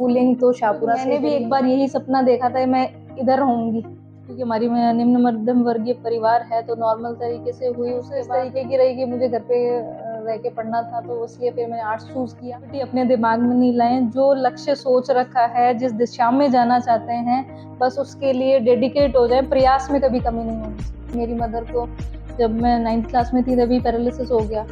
Schooling तो शाहपुरा से। मैंने भी एक बार यही सपना देखा था, मैं इधर रहूँगी, क्योंकि हमारी निम्न मध्यम वर्गीय परिवार है, तो नॉर्मल तरीके से हुई। उसके इस तरीके की रही कि मुझे घर पे रह के पढ़ना था, तो इसलिए फिर मैंने आर्ट्स चूज़ किया। बेटी अपने दिमाग में नहीं लाएं, जो लक्ष्य सोच रखा है, जिस दिशा में जाना चाहते हैं, बस उसके लिए डेडिकेट हो जाए, प्रयास में कभी कमी नहीं होनी। मेरी मदर को जब मैं 9th क्लास में थी तभी पैरालिसिस हो गया।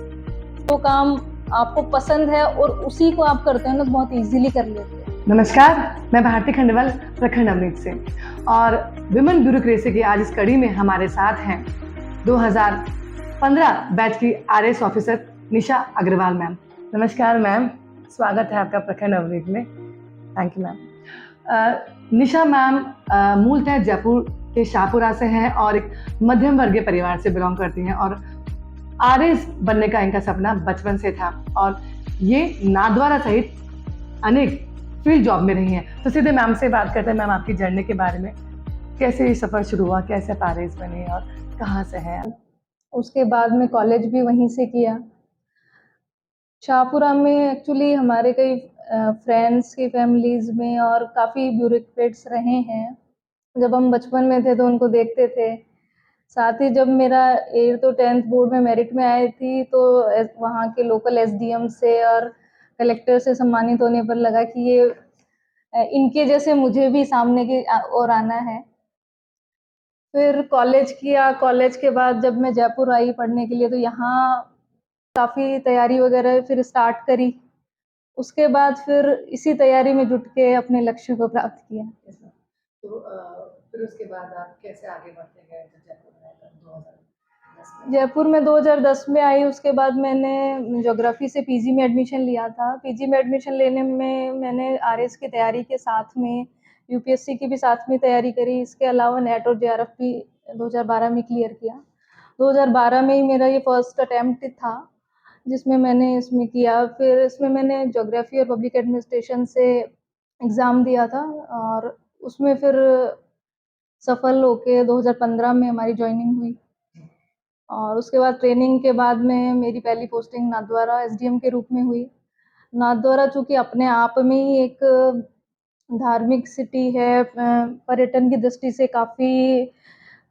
तो काम आपको पसंद है और उसी को आप करते हैं ना, बहुत इजीली कर लेते हैं। नमस्कार, मैं भारती खंडेवाल प्रखंड अमृत से, और विमेन ब्यूरोक्रेसी की आज इस कड़ी में हमारे साथ हैं 2015 बैच की RS ऑफिसर निशा अग्रवाल मैम। नमस्कार मैम, स्वागत है आपका प्रखंड अमृत में। Thank you ma'am. Nisha ma'am मूलतः जयपुर के शाहपुरा से हैं और एक मध्यम वर्गीय परिवार से बिलोंग करती हैं, और RS बनने का इनका सपना बचपन से था, और ये नाथद्वारा सहित अनेक फील्ड जॉब में रही हैं। तो सीधे मैम से बात करते हैं। मैम, आपकी जर्नी के बारे में, कैसे ये सफ़र शुरू हुआ, कैसे RS बनी और कहाँ से हैं? उसके बाद में कॉलेज भी वहीं से किया। शाहपुरा में एक्चुअली हमारे कई फ्रेंड्स की फैमिलीज़ में और काफ़ी ब्यूरोक्रेट्स रहे हैं। जब हम बचपन में थे तो उनको देखते थे। साथ ही जब मेरा 8th और 10th बोर्ड में मेरिट में आई थी, तो वहाँ के लोकल SDM से और कलेक्टर से सम्मानित होने पर लगा कि ये इनके जैसे मुझे भी सामने की ओर आना है। फिर कॉलेज किया। कॉलेज के बाद जब मैं जयपुर आई पढ़ने के लिए, तो यहाँ काफ़ी तैयारी वगैरह फिर स्टार्ट करी। उसके बाद फिर इसी तैयारी में जुट के अपने लक्ष्य को प्राप्त किया। तो फिर उसके बाद आप कैसे आगे बढ़ते गए जयपुर में 2010 में? जयपुर में 2010 में आई। उसके बाद मैंने ज्योग्राफी से PG में एडमिशन लिया था। PG में एडमिशन लेने में मैंने RS की तैयारी के साथ में UPSC की भी साथ में तैयारी करी। इसके अलावा नेट और JRF भी 2012 में क्लियर किया। 2012 में ही मेरा ये फर्स्ट अटेम्प्ट था जिसमें मैंने इसमें किया। फिर इसमें मैंने ज्योग्राफी और पब्लिक एडमिनिस्ट्रेशन से एग्ज़ाम दिया था, और उसमें फिर सफल होके 2015 में हमारी जॉइनिंग हुई। और उसके बाद ट्रेनिंग के बाद में मेरी पहली पोस्टिंग नाथद्वारा SDM के रूप में हुई। नाथद्वारा चूँकि अपने आप में ही एक धार्मिक सिटी है, पर्यटन की दृष्टि से काफ़ी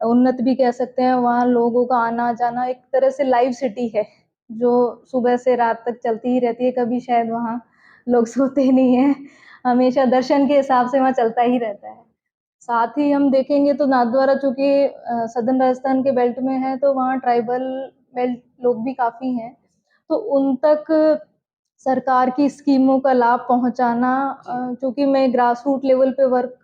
उन्नत भी कह सकते हैं। वहाँ लोगों का आना-जाना एक तरह से लाइव सिटी है, जो सुबह से रात तक चलती ही रहती है। कभी शायद वहाँ लोग सोते नहीं हैं, हमेशा दर्शन के हिसाब से वहाँ चलता ही रहता है। साथ ही हम देखेंगे तो नाथद्वारा चूँकि सदर्न राजस्थान के बेल्ट में है, तो वहाँ ट्राइबल बेल्ट लोग भी काफ़ी हैं। तो उन तक सरकार की स्कीमों का लाभ पहुँचाना, चूँकि मैं ग्रास रूट लेवल पे वर्क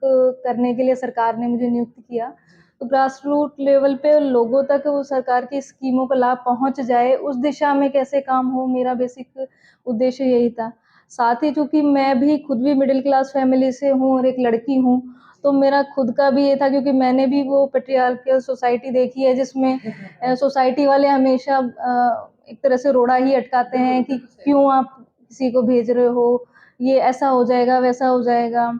करने के लिए सरकार ने मुझे नियुक्त किया, तो ग्रास रूट लेवल पे लोगों तक वो सरकार की स्कीमों का लाभ पहुँच जाए, उस दिशा में कैसे काम हो, मेरा बेसिक उद्देश्य यही था। साथ ही चूँकि मैं भी खुद भी मिडिल क्लास फैमिली से हूँ और एक लड़की हूँ, तो मेरा खुद का भी ये था, क्योंकि मैंने भी वो पैट्रियार्कल सोसाइटी देखी है जिसमें सोसाइटी वाले हमेशा एक तरह से रोड़ा ही अटकाते हैं कि क्यों आप किसी को भेज रहे हो, ये ऐसा हो जाएगा, वैसा हो जाएगा।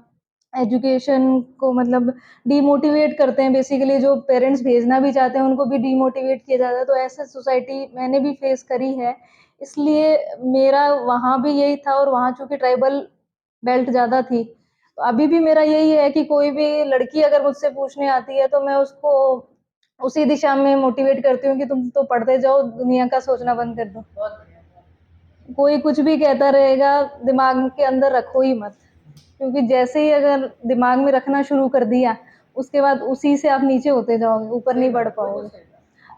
एजुकेशन को मतलब डीमोटिवेट करते हैं, बेसिकली जो पेरेंट्स भेजना भी चाहते हैं उनको भी डीमोटिवेट किया जाता है। तो ऐसा सोसाइटी मैंने भी फेस करी है, इसलिए मेरा वहाँ भी यही था। और वहाँ चूँकि ट्राइबल बेल्ट ज़्यादा थी, तो अभी भी मेरा यही है कि कोई भी लड़की अगर मुझसे पूछने आती है, तो मैं उसको उसी दिशा में मोटिवेट करती हूँ कि तुम तो पढ़ते जाओ, दुनिया का सोचना बंद कर दो। कोई कुछ भी कहता रहेगा, दिमाग के अंदर रखो ही मत, क्योंकि जैसे ही अगर दिमाग में रखना शुरू कर दिया, उसके बाद उसी से आप नीचे होते जाओगे, ऊपर नहीं बढ़ पाओगे।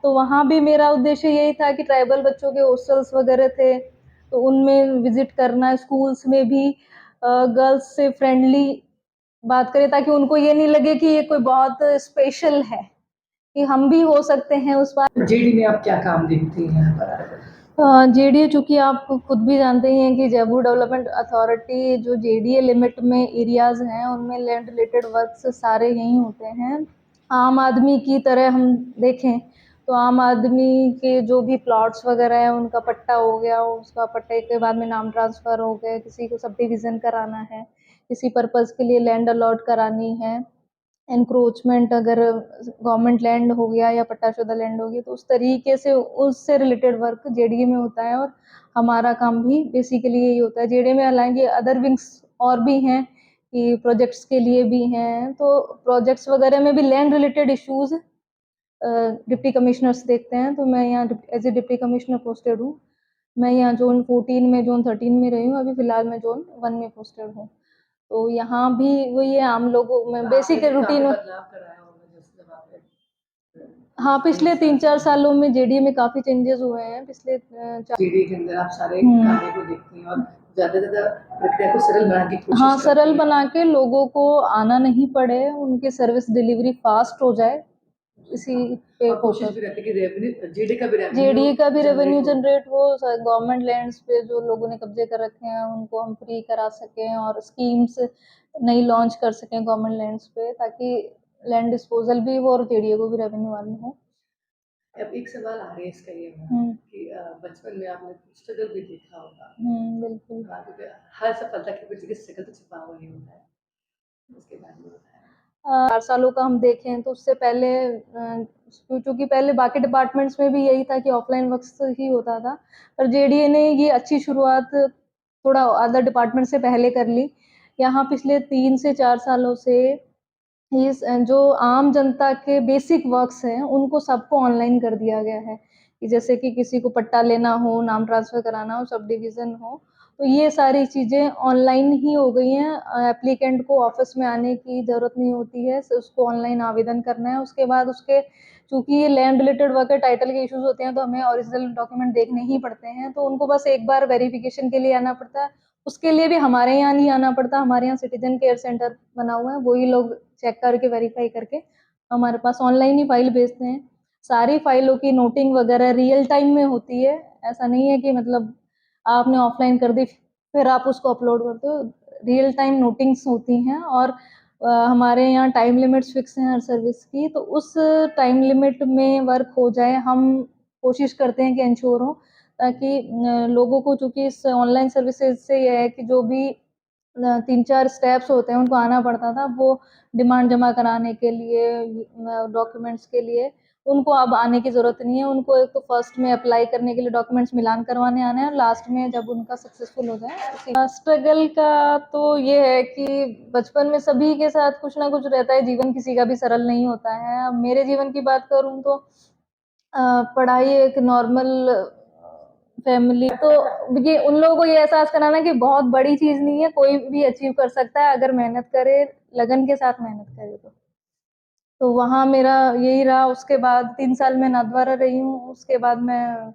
तो वहाँ भी मेरा उद्देश्य यही था कि ट्राइबल बच्चों के हॉस्टल्स वगैरह थे, तो उनमें विजिट करना, स्कूल्स में भी गर्ल्स से फ्रेंडली बात करें, ताकि उनको ये नहीं लगे कि ये कोई बहुत स्पेशल है, कि हम भी हो सकते हैं उस बात। JD में आप क्या काम देखती हैं यहाँ पर? JDA, चूँकि आप खुद भी जानते ही हैं कि जयपुर डेवलपमेंट अथॉरिटी जो JDA लिमिट में एरियाज़ हैं, उनमें लैंड रिलेटेड वर्क्स सारे यहीं होते हैं। आम आदमी की तरह हम देखें तो आम आदमी के जो भी प्लॉट्स वगैरह हैं, उनका पट्टा हो गया, उसका पट्टे के बाद में नाम ट्रांसफ़र हो गए, किसी को सब डिविज़न कराना है, किसी पर्पज़ के लिए लैंड अलॉट करानी है, एनक्रोचमेंट अगर गवर्नमेंट लैंड हो गया या पट्टाशुदा लैंड हो गई, तो उस तरीके से उससे रिलेटेड वर्क JDA में होता है। और हमारा काम भी बेसिकली यही होता है। JDA में हालांकि अदर विंग्स और भी हैं, कि प्रोजेक्ट्स के लिए भी हैं, तो प्रोजेक्ट्स वगैरह में भी land related issues deputy commissioners देखते हैं। तो मैं यहाँ as a deputy commissioner posted हूँ। मैं यहाँ जोन 14 में, जोन 13 में रही हूँ। अभी फिलहाल मैं जोन 1 में पोस्टेड हूँ। तो यहाँ भी वही है, आम लोगों में बेसिक रूटीन। हाँ, पिछले 3-4 सालों में जेडीए में काफी चेंजेस हुए हैं। पिछले जेडीए के अंदर आप सारे कार्य को देखते हैं और ज्यादा से ज्यादा प्रक्रिया को सरल बनाने की कोशिश हाँ, करते सरल हैं। बना के लोगों को आना नहीं पड़े, उनकी सर्विस डिलीवरी फास्ट हो जाए, इसी पे और कोशिश फोकस। भी रहती है कि रेवेन्यू जेडीए का भी रेवेन्यू जनरेट जनरेट हो, गवर्नमेंट लैंड्स पे जो लोगों ने कब्जे कर रखे हैं उनको हम फ्री करा सकें, और स्कीम्स नई लॉन्च कर सकें गवर्नमेंट लैंड्स पे, ताकि लैंड डिस्पोजल भी हो और जेडीए को भी रेवेन्यू वाली हो। अब एक सवाल आ रहा है इसका ये कि बचपन में आपने स्ट्रगल भी देखा होगा। बिल्कुल। क्योंकि हर सफलता के पीछे स्ट्रगल तो छिपा हुआ ही होता है। उसके बारे में बताएं। 4 सालों का हम देखें तो उससे पहले क्योंकि पहले बाकी डिपार्टमेंट्स में भी यही था कि ऑफलाइन वर्क ही होता था, पर जेडीए ने ये अच्छी शुरुआत थोड़ा अदर डिपार्टमेंट से पहले कर ली। यहाँ पिछले 3 से 4 सालों से ये जो आम जनता के बेसिक वर्क्स हैं उनको सबको ऑनलाइन कर दिया गया है, कि जैसे कि किसी को पट्टा लेना हो, नाम ट्रांसफर कराना हो, सब डिवीजन हो, तो ये सारी चीज़ें ऑनलाइन ही हो गई हैं। एप्लीकेंट को ऑफिस में आने की ज़रूरत नहीं होती है, उसको ऑनलाइन आवेदन करना है। उसके बाद उसके, चूँकि ये लैंड रिलेटेड वर्क है, टाइटल के इश्यूज़ होते हैं, तो हमें ओरिजिनल डॉक्यूमेंट देखने ही पड़ते हैं, तो उनको बस एक बार वेरिफिकेशन के लिए आना पड़ता है। उसके लिए भी हमारे यहाँ नहीं आना पड़ता, हमारे यहाँ सिटीजन केयर सेंटर बना हुआ है, वही लोग चेक करके वेरीफाई करके हमारे पास ऑनलाइन ही फाइल भेजते हैं। सारी फाइलों की नोटिंग वगैरह रियल टाइम में होती है। ऐसा नहीं है कि मतलब आपने ऑफलाइन कर दी फिर आप उसको अपलोड करते हो। रियल टाइम नोटिंग्स होती हैं, और हमारे यहाँ टाइम लिमिट्स फिक्स हैं हर सर्विस की, तो उस टाइम लिमिट में वर्क हो जाए, हम कोशिश करते हैं कि इंश्योर हो, ताकि लोगों को, चूँकि इस ऑनलाइन सर्विसेज से ये है कि जो भी 3-4 स्टेप्स होते हैं उनको आना पड़ता था, वो डिमांड जमा कराने के लिए, डॉक्यूमेंट्स के लिए, उनको अब आने की ज़रूरत नहीं है। उनको एक तो फर्स्ट में अप्लाई करने के लिए डॉक्यूमेंट्स मिलान करवाने आना है, और लास्ट में जब उनका सक्सेसफुल हो जाए। स्ट्रगल का तो ये है कि बचपन में सभी के साथ कुछ ना कुछ रहता है, जीवन किसी का भी सरल नहीं होता है। अब मेरे जीवन की बात करूँ तो पढ़ाई एक नॉर्मल फैमिली, तो ये उन लोगों को ये एहसास कराना कि बहुत बड़ी चीज़ नहीं है, कोई भी अचीव कर सकता है अगर मेहनत करे, लगन के साथ मेहनत करे तो। तो वहाँ मेरा यही रहा। उसके बाद 3 साल मैं नाथद्वारा रही हूँ, उसके बाद मैं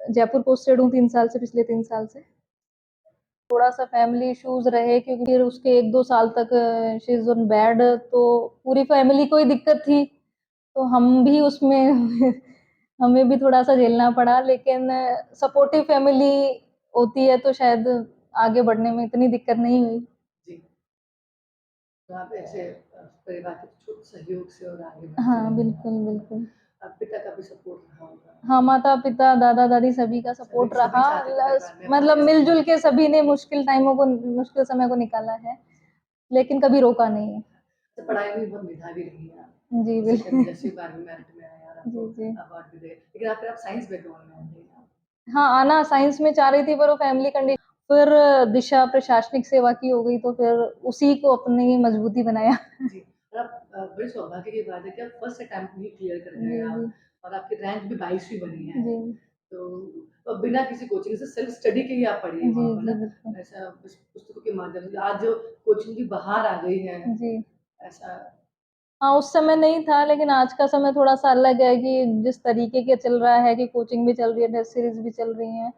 जयपुर पोस्टेड हूँ 3 साल से, पिछले 3 साल से। थोड़ा-सा फैमिली इश्यूज़ रहे, क्योंकि फिर उसके 1-2 साल तक शी इज़ ऑन बेड, तो पूरी फैमिली को ही दिक्कत थी, तो हम भी उसमें हमें भी थोड़ा-सा झेलना पड़ा, लेकिन सपोर्टिव फैमिली होती है तो शायद आगे बढ़ने में इतनी दिक्कत नहीं हुई। जी। तो आप ऐसे परिवार के छोटे सहयोग से और आगे बढ़ते हाँ, रहे। बिल्कुल, बिल्कुल। पिता का भी सपोर्ट रहा होगा। हाँ, माता-पिता, दादा-दादी सभी का सपोर्ट सभी रहा। चाहते थे परिवार में मतलब आपके मिल-जुल के सभी ने मुश्किल समय को निकाला है, लेकिन कभी रोका नहीं है। तो पढ़ाई में बहुत मेधावी रही हैं आप। जी, सेकंड बिल्कुल। 10वीं 12वीं मेरिट में आए और आपको जी, जी। अवार्ड भी मिले। लेकिन फिर आप साइंस बैकग्राउंड में आ गई आप। हाँ, आना साइंस में चाह रही थी, पर वो फैमिली फिर दिशा प्रशासनिक सेवा की हो गई, तो फिर उसी को अपनी मजबूती बनाया। जी, और आप बड़े सौभाग्य की बात है कि आप फर्स्ट अटेम्प्ट में ही क्लियर कर जी, गए आप, जी। और आपकी रैंक भी 22वीं बनी है। जी। तो बिना किसी कोचिंग से सेल्फ स्टडी के ही आप पढ़ी है जी, वहाँ पर जी, ना? बिल्कुल। ऐसा पुस्तकों के माध्यम से आज जो कोचिंग की बहार आ गई है, जी। ऐसा। हाँ, उस समय नहीं था, लेकिन आज का समय थोड़ा-सा अलग है, कि जिस तरीके के चल रहा है, कि कोचिंग भी चल रही है, टेस्ट सीरीज़ भी चल रही हैं,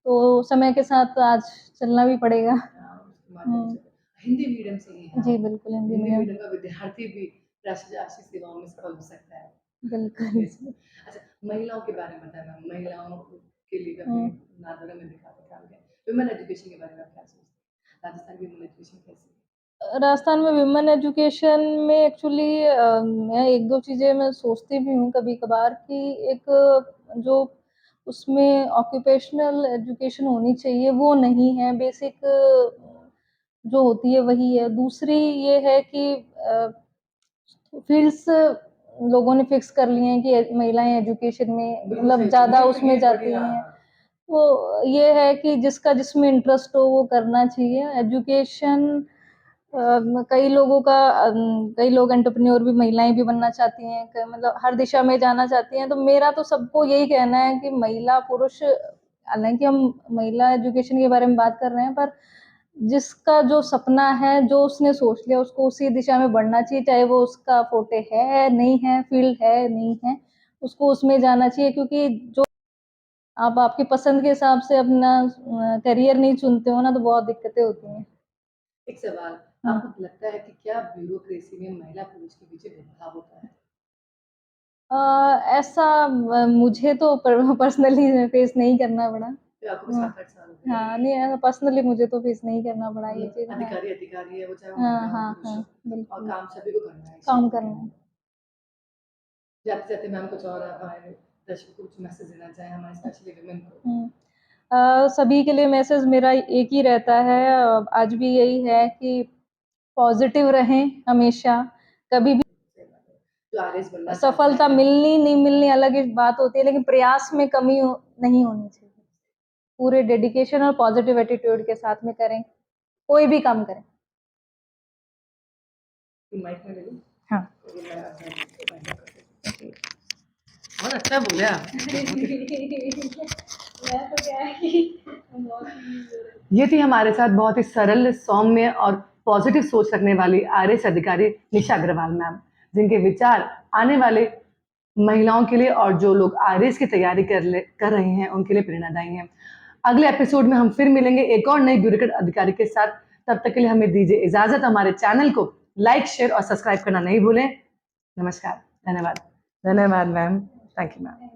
तो समय के साथ आज चलना भी पड़ेगा। उसके माध्यम हुँ। से हिंदी मीडियम से ही हैं जी, आप। बिल्कुल, हिंदी हिंदी मीडियम। मीडियम का विद्यार्थी भी राष्ट्रीय राष्ट्रीय सेवाओं में सफल हो सकता है। बिल्कुल। अच्छा, महिलाओं के बारे में बताना, महिलाओं के लिए भी अपने हुँ। नादौरा में भी काफ़ी काम किया। वुमेन एजुकेशन के बारे में आप क्या सोचते हैं? राजस्थान की वुमेन एजुकेशन कैसी है? राजस्थान में विमेन एजुकेशन में एक्चुअली मैं 1-2 चीज़ें मैं सोचती भी हूँ कभी-कभार, कि एक जो उसमें ऑक्यूपेशनल एजुकेशन होनी चाहिए वो नहीं है, बेसिक जो होती है वही है। दूसरी ये है कि फ़ील्ड्स लोगों ने फिक्स कर लिए हैं कि महिलाएँ एजुकेशन में बिल्कुल मतलब सही ज़्यादा ये उसमें जाती बढ़िया। हैं। तो ये है कि जिसका जिसमें इंटरेस्ट हो वो करना चाहिए। एजुकेशन कई लोग एंटरप्रेन्योर भी, महिलाएं भी बनना चाहती हैं, मतलब हर दिशा में जाना चाहती हैं। तो मेरा तो सबको यही कहना है कि महिला पुरुष, हालांकि हम महिला एजुकेशन के बारे में बात कर रहे हैं, पर जिसका जो सपना है, जो उसने सोच लिया, उसको उसी दिशा में बढ़ना चाहिए, चाहे वो उसका फोटे है नहीं है, फील्ड है नहीं है, उसको उसमें जाना चाहिए। क्योंकि जो आप आपकी पसंद के हिसाब से अपना करियर नहीं चुनते हो ना, तो बहुत दिक्कतें होती हैं। एक सवाल, आपको लगता है कि क्या ब्यूरोक्रेसी में महिला पुरुष के बीच भेदभाव होता है? ऐसा मुझे तो पर्सनली फेस नहीं करना पड़ा। फिर आपको हाँ 7-8 साल हो गए। हाँ, नहीं पर्सनली मुझे तो फेस नहीं करना पड़ा ये चीज़। हाँ अधिकारी अधिकारी है, वो चाहे वो हाँ महिला हो हाँ पुरुष हाँ, हो, और बिल्कुल काम सभी को करना है। काम करना है। जाते जाते मैम कुछ और हमारे दर्शकों को कुछ मैसेज देना चाहें, हमारे स्पेशली विमेन को? सभी के लिए मैसेज मेरा एक ही रहता है, आज भी यही है कि पॉजिटिव रहें हमेशा। कभी भी जो आरएस बनना सफलता चाहता है, मिलनी नहीं मिलनी अलग एक बात होती है, लेकिन प्रयास में कमी नहीं होनी चाहिए। पूरे डेडिकेशन और पॉजिटिव एटीट्यूड के साथ में करें, कोई भी काम करें। माइक में ले लूं? हाँ बहुत अच्छा बोले आप। ये थी हमारे साथ बहुत ही सरल, सौम्य और पॉजिटिव सोच रखने वाली आरएस अधिकारी निशा अग्रवाल मैम, जिनके विचार आने वाले महिलाओं के लिए और जो लोग आरएस की तैयारी कर रहे हैं उनके लिए प्रेरणादायी हैं। अगले एपिसोड में हम फिर मिलेंगे एक और नई ब्यूरोक्रेट अधिकारी के साथ। तब तक के लिए हमें दीजिए इजाजत। हमारे चैनल को लाइक, शेयर और सब्सक्राइब करना नहीं भूलें। नमस्कार, धन्यवाद। धन्यवाद मैम, थैंक यू मैम।